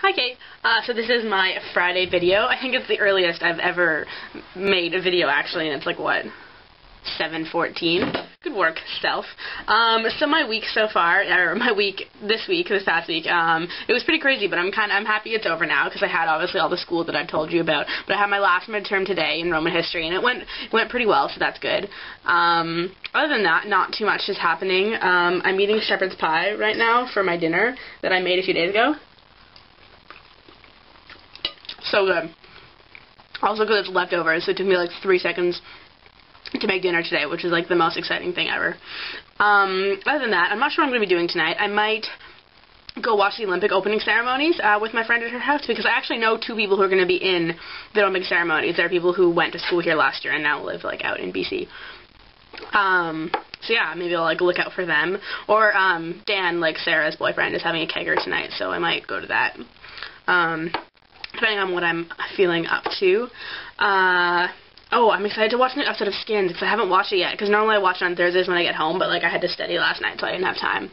Hi Kate, so this is my Friday video. I think it's the earliest I've ever made a video actually, and it's like what, 7:14? Good work, self. So my week so far, or my week this past week, it was pretty crazy, but I'm happy it's over now because I had obviously all the school that I told you about. But I had my last midterm today in Roman history, and it went pretty well, so that's good. Other than that, not too much is happening. I'm eating shepherd's pie right now for my dinner that I made a few days ago. So good. Also because it's leftovers, so it took me like 3 seconds to make dinner today, which is like the most exciting thing ever. Other than that, I'm not sure what I'm going to be doing tonight. I might go watch the Olympic opening ceremonies with my friend at her house, because I actually know 2 people who are going to be in the Olympic ceremonies. They're people who went to school here last year and now live like out in BC. So yeah, maybe I'll like look out for them. Or Dan, like Sarah's boyfriend, is having a kegger tonight, so I might go to that. Depending on what I'm feeling up to. Oh, I'm excited to watch the new episode of Skins, because I haven't watched it yet, because normally I watch it on Thursdays when I get home, but like I had to study last night, so I didn't have time.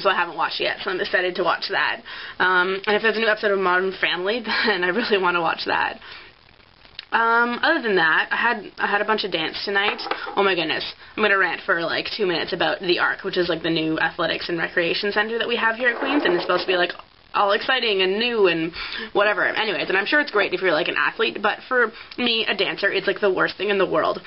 So I haven't watched it yet, so I'm excited to watch that. And if there's a new episode of Modern Family, then I really want to watch that. Other than that, I had a bunch of dance tonight. Oh my goodness. I'm going to rant for like 2 minutes about the ARC, which is like the new athletics and recreation center that we have here at Queens, and it's supposed to be like all exciting and new and whatever. Anyways, and I'm sure it's great if you're like an athlete, but for me, a dancer, it's like the worst thing in the world.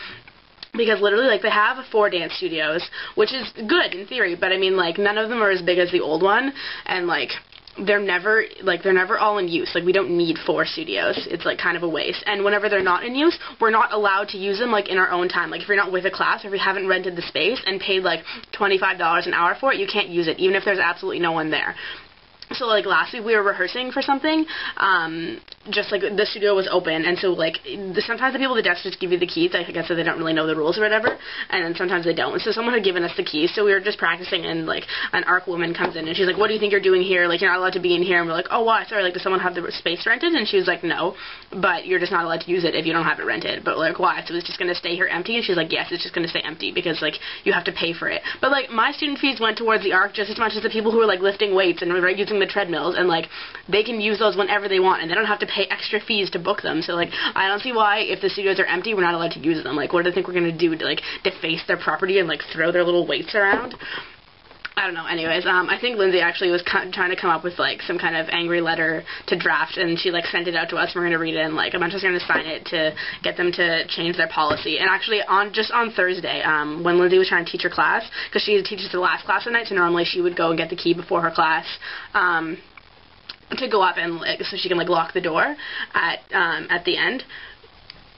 Because literally, like, they have 4 dance studios, which is good in theory, but I mean, like, none of them are as big as the old one, and like, they're never all in use. Like, we don't need 4 studios. It's like kind of a waste. And whenever they're not in use, we're not allowed to use them like in our own time. Like, if you're not with a class, or if you haven't rented the space and paid like $25 an hour for it, you can't use it, even if there's absolutely no one there. So, like, last week we were rehearsing for something, just, like, the studio was open, and so, like, sometimes the people at the desk just give you the keys, I guess, so they don't really know the rules or whatever, and then sometimes they don't. So someone had given us the keys, so we were just practicing, and, like, an ARC woman comes in, and she's like, what do you think you're doing here? Like, you're not allowed to be in here. And we're like, oh, why? Sorry, like, does someone have the space rented? And she was like, no, but you're just not allowed to use it if you don't have it rented. But, like, why? So it's just going to stay here empty? And she's like, yes, it's just going to stay empty, because, like, you have to pay for it. But, like, my student fees went towards the ARC just as much as the people who were, like, lifting weights and using the treadmills, and, like, they can use those whenever they want, and they don't have to pay extra fees to book them. So, like, I don't see why, if the studios are empty, we're not allowed to use them. Like, what do they think we're going to do, to, like, deface their property and, like, throw their little weights around? I don't know. Anyways, I think Lindsay actually was trying to come up with, like, some kind of angry letter to draft, and she, like, sent it out to us. We're going to read it, and, like, a bunch of us are going to sign it to get them to change their policy. And actually, just on Thursday, when Lindsay was trying to teach her class, because she teaches the last class at night, so normally she would go and get the key before her class, to go up and, like, so she can, like, lock the door at the end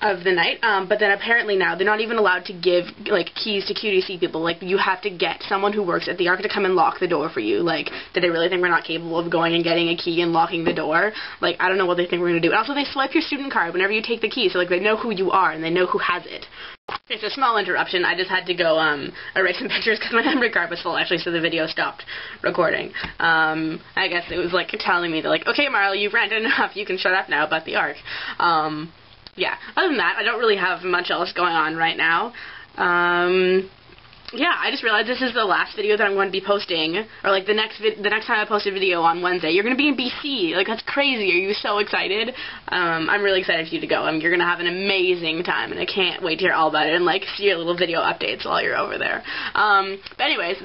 of the night, but then apparently now they're not even allowed to give, like, keys to QTC people. Like, you have to get someone who works at the ARC to come and lock the door for you. Like, do they really think we're not capable of going and getting a key and locking the door? Like, I don't know what they think we're going to do. And also, they swipe your student card whenever you take the key, so, like, they know who you are and they know who has it. It's a small interruption. I just had to go erase some pictures because my memory card was full, actually, so the video stopped recording. I guess it was, like, telling me that, like, okay, Marla, you've ranted enough. You can shut up now about the ARC. Yeah, other than that, I don't really have much else going on right now. Yeah, I just realized this is the last video that I'm going to be posting, or like the next time I post a video on Wednesday. You're going to be in BC. Like, that's crazy. Are you so excited? I'm really excited for you to go. You're going to have an amazing time, and I can't wait to hear all about it and, like, see your little video updates while you're over there. But anyways,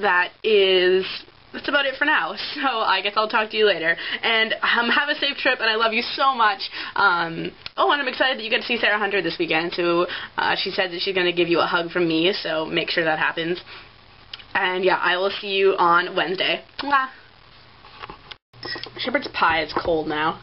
that's about it for now, so I guess I'll talk to you later, and have a safe trip, and I love you so much. Oh, and I'm excited that you get to see Sarah Hunter this weekend, so she said that she's going to give you a hug from me, so make sure that happens. And yeah, I will see you on Wednesday. Mwah. Shepherd's pie is cold now.